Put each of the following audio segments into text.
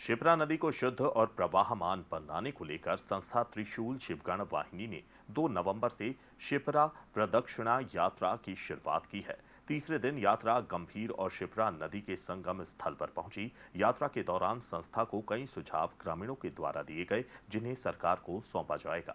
शिप्रा नदी को शुद्ध और प्रवाहमान बनाने को लेकर संस्था त्रिशूल शिवगण वाहिनी ने 2 नवंबर से शिप्रा प्रदक्षिणा यात्रा की शुरुआत की है। तीसरे दिन यात्रा गंभीर और शिप्रा नदी के संगम स्थल पर पहुंची। यात्रा के दौरान संस्था को कई सुझाव ग्रामीणों के द्वारा दिए गए, जिन्हें सरकार को सौंपा जाएगा।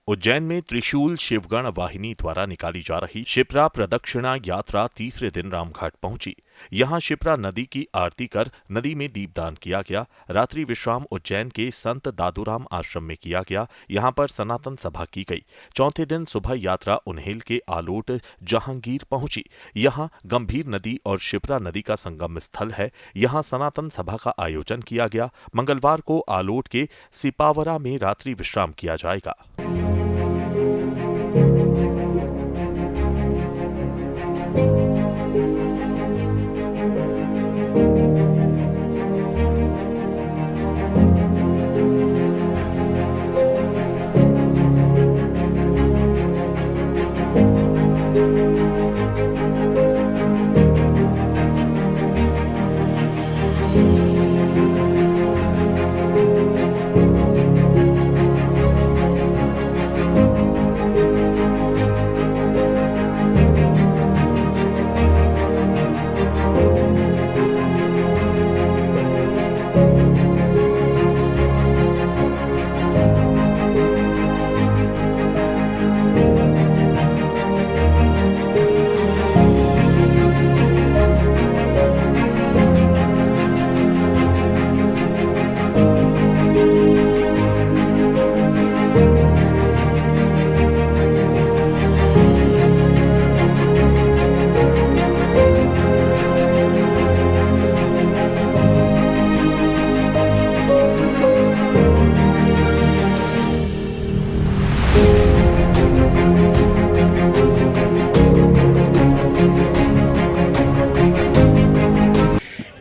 उज्जैन में त्रिशूल शिवगण वाहिनी द्वारा निकाली जा रही शिप्रा प्रदक्षिणा यात्रा तीसरे दिन रामघाट पहुंची। यहां शिप्रा नदी की आरती कर नदी में दीपदान किया गया। रात्रि विश्राम उज्जैन के संत दादूराम आश्रम में किया गया। यहां पर सनातन सभा की गई। चौथे दिन सुबह यात्रा उन्हेल के आलोट जहांगीर पहुंची। यहां गंभीर नदी और शिप्रा नदी का संगम स्थल है। यहां सनातन सभा का आयोजन किया गया। मंगलवार को आलोट के सिपावरा में रात्रि विश्राम किया जाएगा।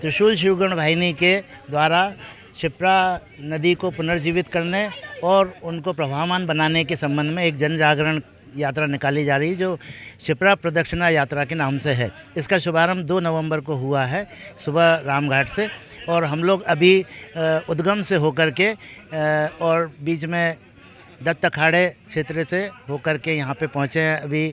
त्रिशूल शिवगण वाहिनी के द्वारा शिप्रा नदी को पुनर्जीवित करने और उनको प्रवाहमान बनाने के संबंध में एक जन जागरण यात्रा निकाली जा रही है, जो शिप्रा प्रदक्षिणा यात्रा के नाम से है। इसका शुभारंभ 2 नवंबर को हुआ है सुबह रामघाट से, और हम लोग अभी उद्गम से होकर के और बीच में दत्त अखाड़े क्षेत्र से होकर के यहाँ पे पहुँचे हैं। अभी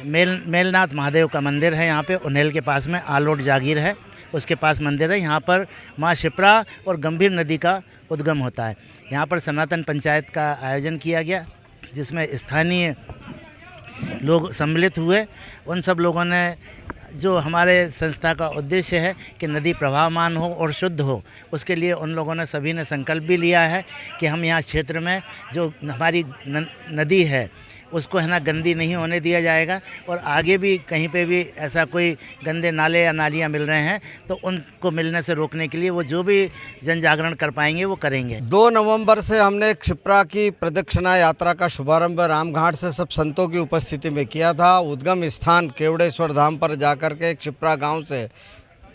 मेलनाथ महादेव का मंदिर है, यहाँ पे उन्हेल के पास में आलोट जागीर है, उसके पास मंदिर है। यहाँ पर माँ शिप्रा और गंभीर नदी का उद्गम होता है। यहाँ पर सनातन पंचायत का आयोजन किया गया, जिसमें स्थानीय लोग सम्मिलित हुए। उन सब लोगों ने जो हमारे संस्था का उद्देश्य है कि नदी प्रवाहमान हो और शुद्ध हो, उसके लिए उन लोगों ने सभी ने संकल्प भी लिया है कि हम यहाँ क्षेत्र में जो हमारी नदी है उसको है ना गंदी नहीं होने दिया जाएगा, और आगे भी कहीं पे भी ऐसा कोई गंदे नाले या नालियाँ मिल रहे हैं तो उनको मिलने से रोकने के लिए वो जो भी जन जागरण कर पाएंगे वो करेंगे। 2 नवंबर से हमने क्षिप्रा की प्रदक्षिणा यात्रा का शुभारंभ रामघाट से सब संतों की उपस्थिति में किया था। उद्गम स्थान केवड़ेश्वर धाम पर जाकर के क्षिप्रा गाँव से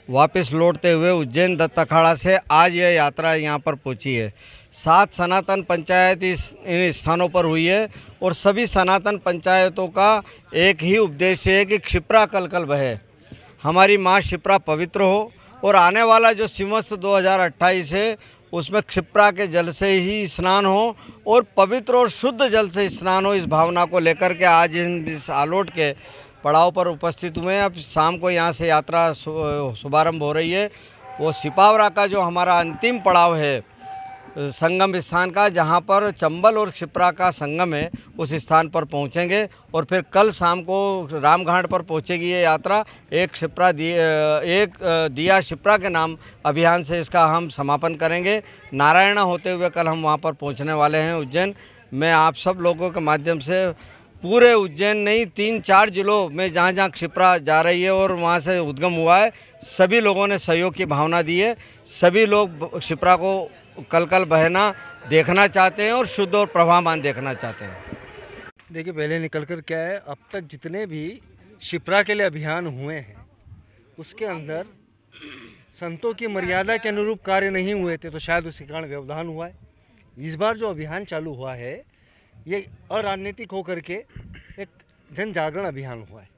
वापस लौटते हुए उज्जैन दत्त अखाड़ा से आज यह यात्रा यहाँ पर पहुँची है। 7 सनातन पंचायत इन स्थानों पर हुई है, और सभी सनातन पंचायतों का एक ही उद्देश्य है कि क्षिप्रा कल कल बहे, हमारी माँ शिप्रा पवित्र हो, और आने वाला जो सिमस्त 2028 है उसमें क्षिप्रा के जल से ही स्नान हो और पवित्र और शुद्ध जल से स्नान हो। इस भावना को लेकर के आज इस आलोट के पड़ाव पर उपस्थित हुए हैं। अब शाम को यहाँ से यात्रा शुभारंभ हो रही है। वो सिपावरा का जो हमारा अंतिम पड़ाव है संगम स्थान का, जहाँ पर चंबल और क्षिप्रा का संगम है, उस स्थान पर पहुँचेंगे, और फिर कल शाम को रामघाट पर पहुँचेगी ये यात्रा। एक दिया शिप्रा के नाम अभियान से इसका हम समापन करेंगे। नारायणा होते हुए कल हम वहाँ पर पहुँचने वाले हैं उज्जैन। मैं आप सब लोगों के माध्यम से पूरे उज्जैन नहीं 3-4 जिलों में जहाँ जहाँ क्षिप्रा जा रही है और वहाँ से उद्गम हुआ है, सभी लोगों ने सहयोग की भावना दी है। सभी लोग क्षिप्रा को कल कल बहना देखना चाहते हैं और शुद्ध और प्रवाहमान देखना चाहते हैं। देखिए, पहले निकल कर क्या है, अब तक जितने भी शिप्रा के लिए अभियान हुए हैं उसके अंदर संतों की मर्यादा के अनुरूप कार्य नहीं हुए थे, तो शायद उसके कारण व्यवधान हुआ है। इस बार जो अभियान चालू हुआ है ये अराजनीतिक होकर के एक जन जागरण अभियान हुआ है।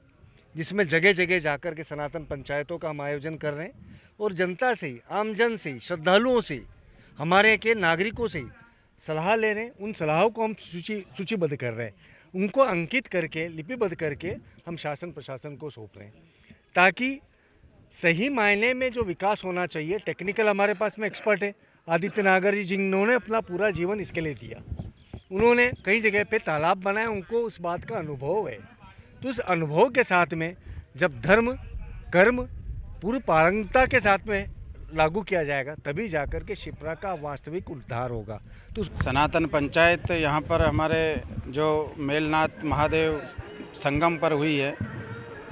जिसमें जगह जगह जाकर के सनातन पंचायतों का हम आयोजन कर रहे हैं और जनता से ही, आमजन से ही, श्रद्धालुओं से ही, हमारे के नागरिकों से ही सलाह ले रहे हैं। उन सलाहों को हम सूचीबद्ध कर रहे हैं, उनको अंकित करके, लिपिबद्ध करके हम शासन प्रशासन को सौंप रहे हैं, ताकि सही मायने में जो विकास होना चाहिए। टेक्निकल हमारे पास में एक्सपर्ट है आदित्य नागर जी, जिन्होंने अपना पूरा जीवन इसके लिए दिया। उन्होंने कई जगह पे तालाब बनाए, उनको उस बात का अनुभव है। तो उस अनुभव के साथ में जब धर्म कर्म पूरी पारंगता के साथ में लागू किया जाएगा, तभी जाकर के शिप्रा का वास्तविक उद्धार होगा। तो सनातन पंचायत यहाँ पर हमारे जो मेलनाथ महादेव संगम पर हुई है,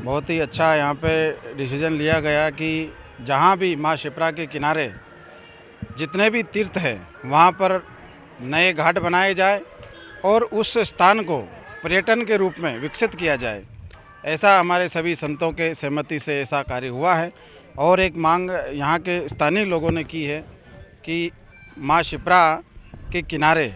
बहुत ही अच्छा यहाँ पे डिसीजन लिया गया कि जहाँ भी माँ शिप्रा के किनारे जितने भी तीर्थ हैं वहाँ पर नए घाट बनाए जाए और उस स्थान को पर्यटन के रूप में विकसित किया जाए। ऐसा हमारे सभी संतों के सहमति से ऐसा कार्य हुआ है। और एक मांग यहाँ के स्थानीय लोगों ने की है कि माँ शिप्रा के किनारे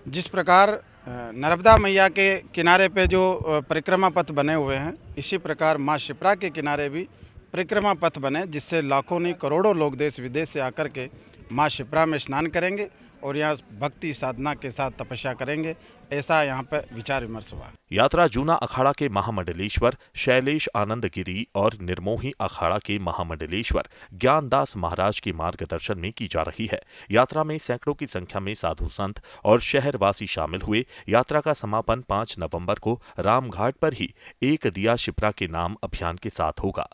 जिस प्रकार नर्मदा मैया के किनारे पे जो परिक्रमा पथ बने हुए हैं, इसी प्रकार माँ शिप्रा के किनारे भी परिक्रमा पथ बने, जिससे लाखों नहीं करोड़ों लोग देश विदेश से आकर के माँ शिप्रा में स्नान करेंगे और यहाँ भक्ति साधना के साथ तपस्या करेंगे। ऐसा यहाँ पर विचार विमर्श हुआ। यात्रा जूना अखाड़ा के महामंडलेश्वर शैलेश आनंद गिरी और निर्मोही अखाड़ा के महामंडलेश्वर ज्ञानदास महाराज के मार्गदर्शन में की जा रही है। यात्रा में सैकड़ों की संख्या में साधु संत और शहरवासी शामिल हुए। यात्रा का समापन 5 नवंबर को रामघाट पर ही एक दिया शिप्रा के नाम अभियान के साथ होगा।